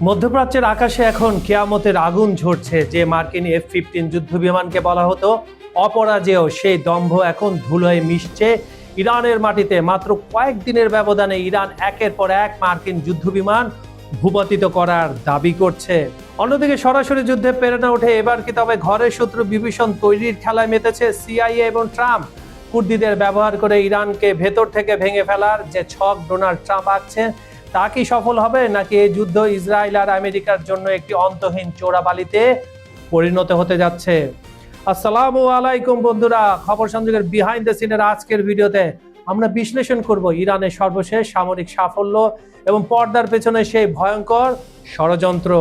মধ্যপ্রাচ্যের আকাশে এখন কিয়ামতের আগুন ঝরছে। যে মার্কিন F-15 যুদ্ধ বিমানকে বলা হতো অপরাজেয়, সেই দম্ভ এখন ধুলোয় মিশছে ইরানের মাটিতে। মাত্র কয়েকদিনের ব্যবধানে ইরান একের পর এক মার্কিন যুদ্ধ বিমান ভূপাতিত করার দাবি করছে। অন্যদিকে সরাসরি যুদ্ধে প্রেরণা ওঠে এবার কি তবে ঘরের শত্রু বিভীষণ তৈরির খেলায় মেতেছে CIA এবং ট্রাম্প। কুর্দিদের ব্যবহার করে ইরানকে ভেতর থেকে ভেঙে ফেলার যে ছক ডোনাল্ড ট্রাম্প আঁকছে তা কি সফল হবে, নাকি এই যুদ্ধ ইসরায়েল আর আমেরিকার জন্য একটি অন্তহীন চোরাবালিতে পরিণত হতে যাচ্ছে? আসসালামু আলাইকুম বন্ধুরা, খবর সংযোগের বিহাইন্ড দ্য সিনের আজকের ভিডিওতে আমরা বিশ্লেষণ করব ইরানের সর্বশেষ সামরিক সাফল্য এবং পর্দার পেছনে সেই ভয়ঙ্কর ষড়যন্ত্র।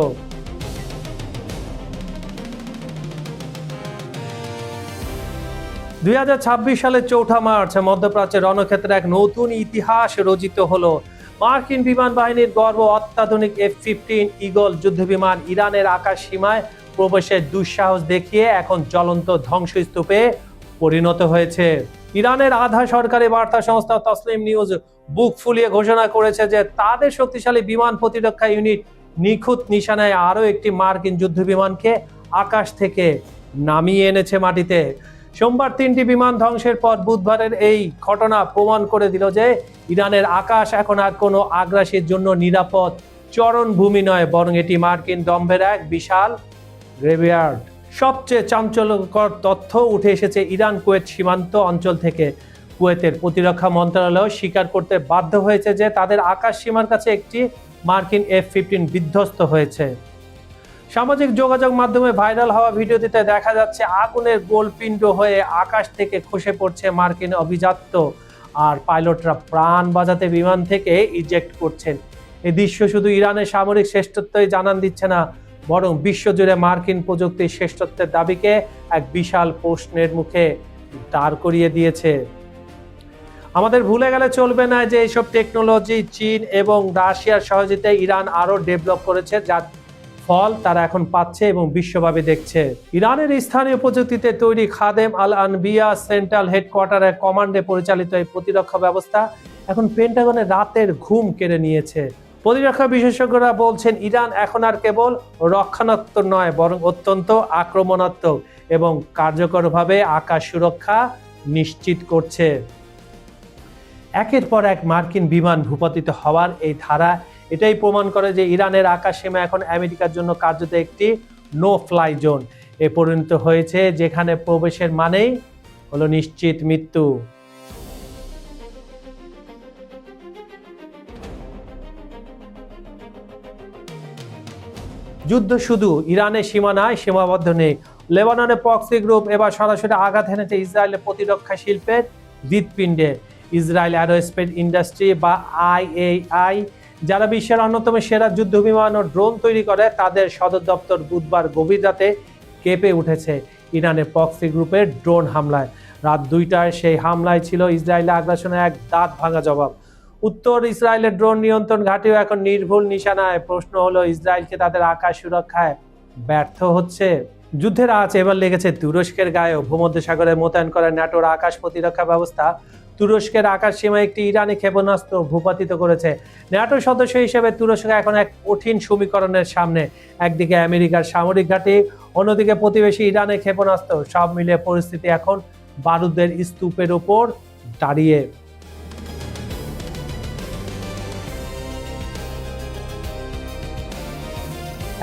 2026 সালের 4 মার্চ মধ্যপ্রাচ্যের রণক্ষেত্রে এক নতুন ইতিহাস রচিত হলো। মার্কিন বিমান বাহিনীর গর্ব অত্যাধুনিক F-15 ঈগল যুদ্ধবিমান ইরানের আকাশ সীমায় প্রবেশের দুঃসাহস দেখিয়ে এখন জ্বলন্ত ধ্বংসস্তূপে পরিণত হয়েছে। ইরানের আধা সরকারি বার্তা সংস্থা তসলিম নিউজ বুক ফুলিয়ে ঘোষণা করেছে যে তাদের শক্তিশালী বিমান প্রতিরক্ষা ইউনিট নিখুঁত নিশানায় আরও একটি মার্কিন যুদ্ধ বিমানকে আকাশ থেকে নামিয়ে এনেছে মাটিতে। সোমবার 3টি বিমান ধ্বংসের পর বুধবারের এই ঘটনা প্রমাণ করে দিল যে ইরানের আকাশ এখন আর কোনো আগ্রাসীর জন্য নিরাপদ চরণভূমি নয়, বরং এটি মার্কিন দম্ভের এক বিশাল গ্রেভইয়ার্ড। সবচেয়ে চাঞ্চল্যকর তথ্য উঠে এসেছে ইরান কুয়েত সীমান্ত অঞ্চল থেকে। কুয়েতের প্রতিরক্ষা মন্ত্রণালয় স্বীকার করতে বাধ্য হয়েছে যে তাদের আকাশ সীমার কাছে একটি মার্কিন F-15 বিধ্বস্ত হয়েছে। সামাজিক যোগাযোগ মাধ্যমে ভাইরাল হওয়া ভিডিওটিতে দেখা যাচ্ছে আগুনের গোলপিণ্ড হয়ে আকাশ থেকে খসে পড়ছে মার্কিন অভিজাত্য, আর পাইলটরা প্রাণ বাঁচাতে বিমান থেকে ইজেক্ট করছেন। এই দৃশ্য শুধু ইরানের সামরিক শ্রেষ্ঠত্বই জানান দিচ্ছে না, বরং বিশ্বজুড়ে মার্কিন প্রযুক্তির শ্রেষ্ঠত্বের দাবিকে এক বিশাল প্রশ্নের মুখে দাঁড় করিয়ে দিয়েছে। আমাদের ভুলে গেলে চলবে না যে এইসব টেকনোলজি চীন এবং রাশিয়ার সহযোগিতায় ইরান আরও ডেভেলপ করেছে, যার ফল তারা এখন পাচ্ছে এবং বিশ্বব্যাপী দেখছে। ইরানের স্থানীয় প্রযুক্তিতে তৈরি খাদেম আল আনবিয়া সেন্ট্রাল হেডকোয়ার্টারের কমান্ডে পরিচালিত এই প্রতিরক্ষা ব্যবস্থা এখন পেন্টাগনের রাতের ঘুম কেড়ে নিয়েছে। প্রতিরক্ষা বিশেষজ্ঞরা বলছেন ইরান এখন আর কেবল রক্ষণাত্মক নয়, বরং অত্যন্ত আক্রমণাত্মক এবং কার্যকরভাবে আকাশ সুরক্ষা নিশ্চিত করছে। একের পর এক মার্কিন বিমান ভূপাতিত হওয়ার এই ধারা এটাই প্রমাণ করে যে ইরানের আকাশ সীমা এখন আমেরিকার জন্য কার্যত একটি নো ফ্লাই জোন এ পরিণত হয়েছে, যেখানে প্রবেশের মানেই হলো নিশ্চিত মৃত্যু। যুদ্ধ শুধু ইরানের সীমানায় সীমাবদ্ধ নেই। লেবাননের প্রক্সি গ্রুপ এবার সরাসরি আঘাত হেনেছে ইসরায়েলের প্রতিরক্ষা শিল্পের হৃৎপিণ্ডে। ইসরায়েল অ্যারোস্পেস ইন্ডাস্ট্রি বা IAI, যারা বিশ্বের অন্যতম সেরা যুদ্ধ বিমান ও ড্রোন তৈরি করে, তাদের সদর দপ্তর বুধবার গভীর রাতে কেঁপে উঠেছে ইরানের প্রক্সি গ্রুপের ড্রোন হামলায়। রাত 2টায় সেই হামলায় ছিল ইসরায়েলের আগ্রাসনের এক দাঁত ভাঙা জবাব। উত্তর ইসরায়েলের ড্রোন নিয়ন্ত্রণ ঘাঁটিও এখন নির্ভুল নিশানায়। প্রশ্ন হলো, ইসরায়েলকে তাদের আকাশ সুরক্ষায় ব্যর্থ হচ্ছে? যুদ্ধের আঁচ এবার লেগেছে তুরস্কের গায়েও। ভূমধ্যসাগরে মোতায়েন করা ন্যাটোর আকাশ প্রতিরক্ষা ব্যবস্থা তুরস্কের আকাশ সীমায় একটি ইরানি ক্ষেপণাস্ত্র ভূপাতিত করেছে। ন্যাটোর সদস্য হিসেবে তুরস্ক এখন এক কঠিন সমীকরণের সামনে। একদিকে আমেরিকার সামরিক ঘাঁটি, অন্যদিকে প্রতিবেশী ইরানের ক্ষেপণাস্ত্র। সব মিলিয়ে পরিস্থিতি এখন বারুদের স্তূপের ওপর দাঁড়িয়ে।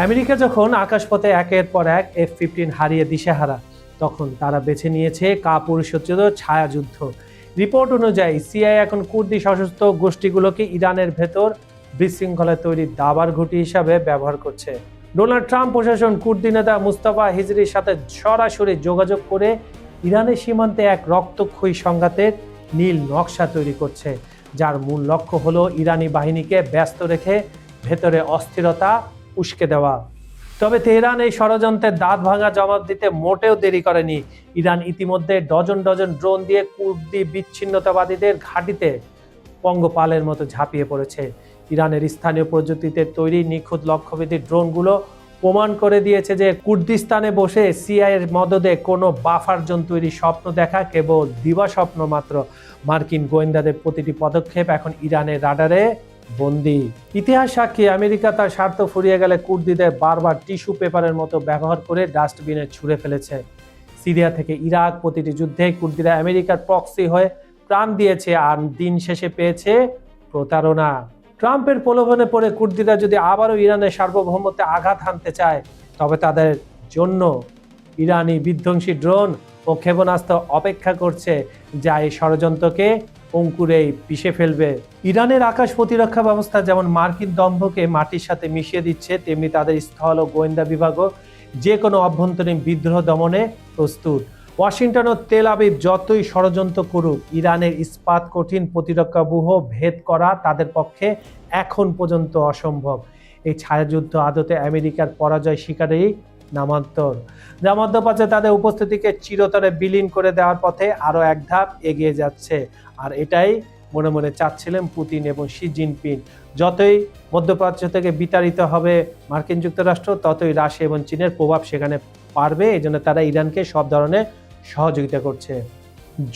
আমেরিকা যখন আকাশপথে একের পর এক F-15 হারিয়ে দিশেহারা, তখন তারা বেছে নিয়েছে কাপুরুষোচিত ছায়াযুদ্ধ। রিপোর্ট অনুযায়ী CIA এখন কুর্দি সশস্ত্র গোষ্ঠীগুলোকে ইরানের ভেতর বিশৃঙ্খলা তৈরির দাবার ঘুঁটি হিসাবে ব্যবহার করছে। ডোনাল্ড ট্রাম্প প্রশাসন কুর্দি নেতা মুস্তাফা হিজরির সাথে সরাসরি যোগাযোগ করে ইরানের সীমান্তে এক রক্তক্ষয়ী সংঘাতের নীল নকশা তৈরি করছে, যার মূল লক্ষ্য হলো ইরানি বাহিনীকে ব্যস্ত রেখে ভেতরে অস্থিরতা উস্কে দেওয়া। তবে তেহরান এই ষড়যন্ত্রের দাঁত ভাঙা জবাব দিতে মোটেও দেরি করেনি। ইরান ইতিমধ্যে ডজন ডজন ড্রোন দিয়ে কুর্দি বিচ্ছিন্নতাবাদীদের ঘাঁটিতে পঙ্গপালের মতো ঝাঁপিয়ে পড়েছে। ইরানের স্থানীয় প্রযুক্তিতে তৈরি নিখুঁত লক্ষ্যভেদী ড্রোনগুলো প্রমাণ করে দিয়েছে যে কুর্দিস্তানে বসে CIA এর মদদে কোনো বাফার জোন তৈরি স্বপ্ন দেখা কেবল দিবাস্বপ্ন মাত্র। মার্কিন গোয়েন্দাদের প্রতিটি পদক্ষেপ এখন ইরানের রাডারে বন্দী। ইতিহাস সাক্ষী, আমেরিকা তার স্বার্থ ফুরিয়ে গেলে কুর্দিদের বারবার টিস্যু পেপারের মতো ব্যবহার করে ডাস্টবিনে ছুঁড়ে ফেলেছে। সিরিয়া থেকে ইরাক, প্রতিটি যুদ্ধে কুর্দিরা আমেরিকার প্রক্সি হয়ে প্রাণ দিয়েছে আর দিন শেষে পেয়েছে প্রতারণা। ট্রাম্পের প্রলোভনে পড়ে কুর্দিরা যদি আবারও ইরানের সার্বভৌমত্বে আঘাত হানতে চায়, তবে তাদের জন্য ইরানি বিধ্বংসী ড্রোন ও ক্ষেপণাস্ত্র অপেক্ষা করছে, যা এই ষড়যন্ত্রকে অঙ্কুরেই পিষে ফেলবে। ইরানের আকাশ প্রতিরক্ষা ব্যবস্থা যেমন মার্কিন দম্ভকে মাটির সাথে মিশিয়ে দিচ্ছে, তেমনি তাদের স্থল ও গোয়েন্দা বিভাগও যে কোনো অভ্যন্তরীণ বিদ্রোহ দমনে প্রস্তুত। ওয়াশিংটন ও তেল আবিব যতই ষড়যন্ত্র করুক, ইরানের ইস্পাত কঠিন প্রতিরক্ষা ব্যূহ ভেদ করা তাদের পক্ষে এখন পর্যন্ত অসম্ভব। এই ছায়াযুদ্ধ আদতে আমেরিকার পরাজয় শিকারেই নামান্তর, যা মধ্যপ্রাচ্যে তাদের উপস্থিতিকে চিরতরে বিলীন করে দেওয়ার পথে আরও এক ধাপ এগিয়ে যাচ্ছে। আর এটাই মনে মনে চাচ্ছিলেন পুতিন এবং শি জিনপিং। যতই মধ্যপ্রাচ্য থেকে বিতাড়িত হবে মার্কিন যুক্তরাষ্ট্র, ততই রাশিয়া এবং চীনের প্রভাব সেখানে পারবে। এই জন্য তারা ইরানকে সব ধরনের সহযোগিতা করছে।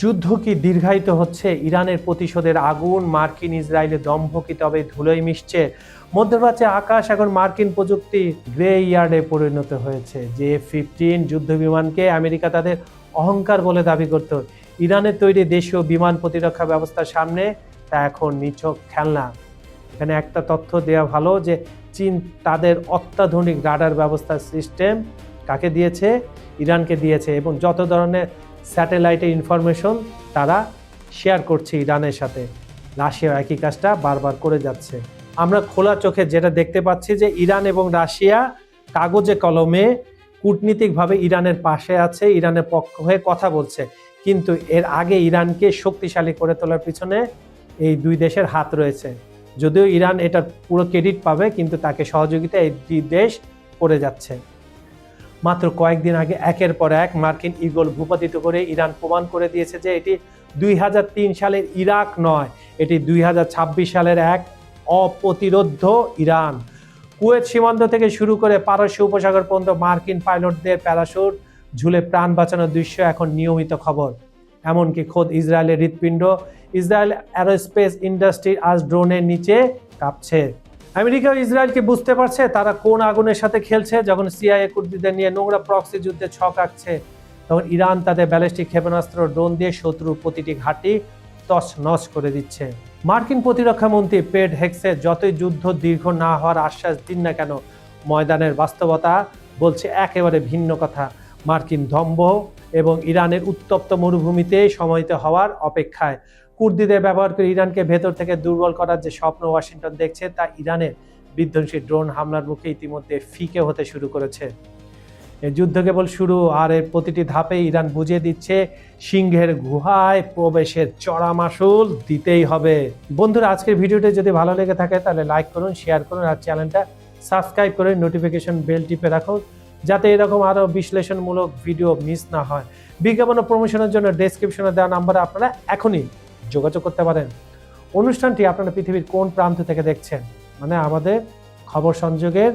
যুদ্ধ কি দীর্ঘায়িত হচ্ছে? ইরানের প্রতিশোধের আগুন, মার্কিন ইসরায়েলের দম্ভ কি তবে ধুলোয় মিশছে? মধ্যপ্রাচ্যে আকাশ এখন মার্কিন প্রযুক্তি গ্রে ইয়ার্ডে পরিণত হয়েছে। যে F-15 যুদ্ধ বিমানকে আমেরিকা তাদের অহংকার বলে দাবি করত, ইরানের তৈরি দেশীয় বিমান প্রতিরক্ষা ব্যবস্থার সামনে তা এখন নিছক খেলনা। এখানে একটা তথ্য দেওয়া ভালো যে চীন তাদের অত্যাধুনিক রাডার ব্যবস্থার সিস্টেম কাকে দিয়েছে? ইরানকে দিয়েছে, এবং যত ধরনের স্যাটেলাইটের ইনফরমেশন তারা শেয়ার করছে ইরানের সাথে। রাশিয়া একই কাজটা বারবার করে যাচ্ছে। আমরা খোলা চোখে যেটা দেখতে পাচ্ছি যে ইরান এবং রাশিয়া কাগজে কলমে কূটনীতিকভাবে ইরানের পাশে আছে, ইরানের পক্ষ হয়ে কথা বলছে, কিন্তু এর আগে ইরানকে শক্তিশালী করে তোলার পিছনে এই দুই দেশের হাত রয়েছে। যদিও ইরান এটার পুরো ক্রেডিট পাবে, কিন্তু তাকে সহযোগিতা এই দুই দেশ করে যাচ্ছে। মাত্র কয়েকদিন আগে একের পর এক মার্কিন ঈগল ভূপাতিত করে ইরান প্রমাণ করে দিয়েছে যে এটি 2003 সালের ইরাক নয়, এটি 2026 সালের এক অপ্রতিরোধ্য ইরান। কুয়েত সীমান্ত থেকে শুরু করে পারস্য উপসাগর পর্যন্ত মার্কিন পাইলটদের প্যারাশুট ঝুলে প্রাণ বাঁচানোর দৃশ্য এখন নিয়মিত খবর। এমনকি খোদ ইসরায়েলের হৃৎপিণ্ড ইসরায়েল অ্যারোস্পেস ইন্ডাস্ট্রি আজ ড্রোনের নিচে কাঁপছে। আমেরিকা ও ইসরায়েলকে বুঝতে পারছে তারা কোন আগুনের সাথে খেলছে। যখন সিআইএ কুর্দিদের নিয়ে নোংরা প্রক্সি যুদ্ধে ছক আঁকছে, তখন ইরান তাদের ব্যালিস্টিক ক্ষেপণাস্ত্র ড্রোন দিয়ে শত্রুর প্রতিটি ঘাঁটি তছনছ করে দিচ্ছে। মার্কিন প্রতিরক্ষা মন্ত্রী পেট হেগসেস যতই যুদ্ধ দীর্ঘ না হওয়ার আশ্বাস দিন না কেন, ময়দানের বাস্তবতা বলছে একেবারে ভিন্ন কথা। মার্কিন দম্ভ এবং ইরানের উত্তপ্ত মরুভূমিতে সমাহিত হওয়ার অপেক্ষায়। কুর্দিদের ব্যবহার করে ইরানকে ভেতর থেকে দুর্বল করার যে স্বপ্ন ওয়াশিংটন দেখছে, তা ইরানের বিধ্বংসী ড্রোন হামলার মুখে ইতিমধ্যে ফিকে হতে শুরু করেছে। এই যুদ্ধ কেবল শুরু, আর এর প্রতিটি ধাপে ইরান বুঝিয়ে দিচ্ছে সিংহের গুহায় প্রবেশের চড়া মাশুল দিতেই হবে। বন্ধুরা, আজকের ভিডিওটি যদি ভালো লেগে থাকে তাহলে লাইক করুন, শেয়ার করুন, আর চ্যানেলটা সাবস্ক্রাইব করে নোটিফিকেশন বেল টিপে রাখুন, যাতে এরকম আরও বিশ্লেষণমূলক ভিডিও মিস না হয়। বিজ্ঞাপন ও প্রমোশনের জন্য ডেসক্রিপশনে দেওয়া নাম্বারে আপনারা এখনই যোগাযোগ করতে পারেন। অনুষ্ঠানটি আপনারা পৃথিবীর কোন প্রান্ত থেকে দেখছেন, মানে আমাদের খবর সংযোগের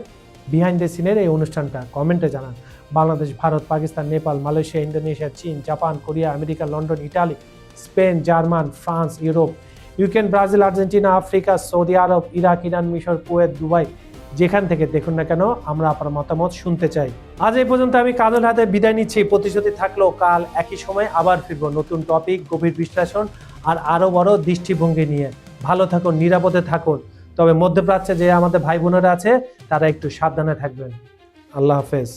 বিহাইন্ড দ্য সিনের এই অনুষ্ঠানটা কমেন্টে জানান। বাংলাদেশ, ভারত, পাকিস্তান, নেপাল, মালয়েশিয়া, ইন্দোনেশিয়া, চীন, Japan, Korea, America, London, Italy, Spain, German, France, Europe, Ukraine, Brazil, Argentina, Africa, সৌদি আরব, ইরাক, ইরান, মিশর, কুয়েত, দুবাই, যেখান থেকে দেখুন না কেন আমরা আপনার মতামত শুনতে চাই। আজ এই পর্যন্ত আমি কাজল হাতে বিদায় নিচ্ছি। প্রতিশ্রুতি থাকলেও কাল একই সময় আবার ফিরবো নতুন টপিক, গভীর বিশ্লেষণ আর আরো বড় দৃষ্টিভঙ্গি নিয়ে। ভালো থাকুন, নিরাপদে থাকুন। তবে মধ্যপ্রাচ্যে যে আমাদের ভাই বোনেরা আছে তারা একটু সাবধানে থাকবেন। আল্লাহ হাফেজ।